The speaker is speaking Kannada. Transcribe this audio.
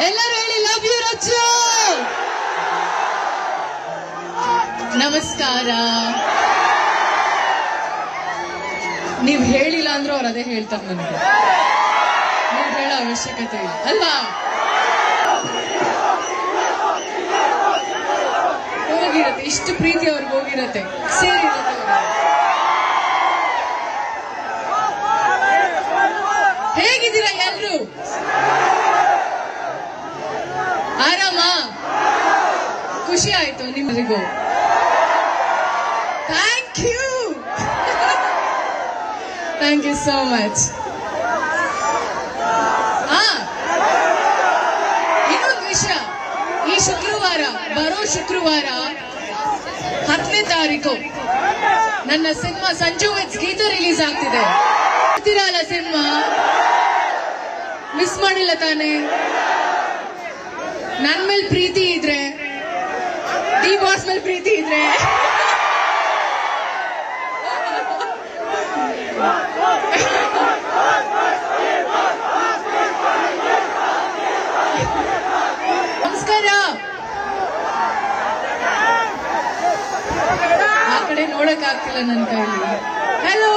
ಎಲ್ಲರೂ ಹೇಳಿ ಲವ್ ಯು ರಚ್ಚು. ನಮಸ್ಕಾರ. ನೀವ್ ಹೇಳಿಲ್ಲ ಅಂದ್ರೂ ಅವ್ರು ಅದೇ ಹೇಳ್ತಾರೆ ನನಗೆ. ನೀವ್ ಹೇಳೋ ಅವಶ್ಯಕತೆ ಇಲ್ಲ ಅಲ್ವಾ? ಹೋಗಿರತ್ತೆ, ಇಷ್ಟು ಪ್ರೀತಿ ಅವ್ರಿಗೆ ಹೋಗಿರತ್ತೆ, ಸೇರಿರತ್ತೆ. ಹೇಗಿದ್ದೀರಾ ಎಲ್ರು? ಆರಾಮ? ಖುಷಿ ಆಯ್ತು ನಿಮ್ಮರಿಗೂ? Thank you, thank you so much. ಇನ್ನೊಂದು ವಿಷಯ, ಈ ಶುಕ್ರವಾರ, ಬರೋ ಶುಕ್ರವಾರ 10ನೇ ತಾರೀಕು ನನ್ನ cinema Sanju with Geetha release ಆಗ್ತಿದೆ. ಗೊತ್ತಿರಲ್ಲ ಸಿನಿಮಾ, ಮಿಸ್ ಮಾಡಿಲ್ಲ ತಾನೆ? ನನ್ ಮೇಲೆ ಪ್ರೀತಿ ಇದ್ರೆ, ಡಿ ಬಾಸ್ ಮೇಲೆ ಪ್ರೀತಿ ಇದ್ರೆ ನಮಸ್ಕಾರ. ಆ ಕಡೆ ನೋಡಕ್ ಆಗ್ತಿಲ್ಲ ನನ್ನ ಕೈಲಿ. ಹಲೋ.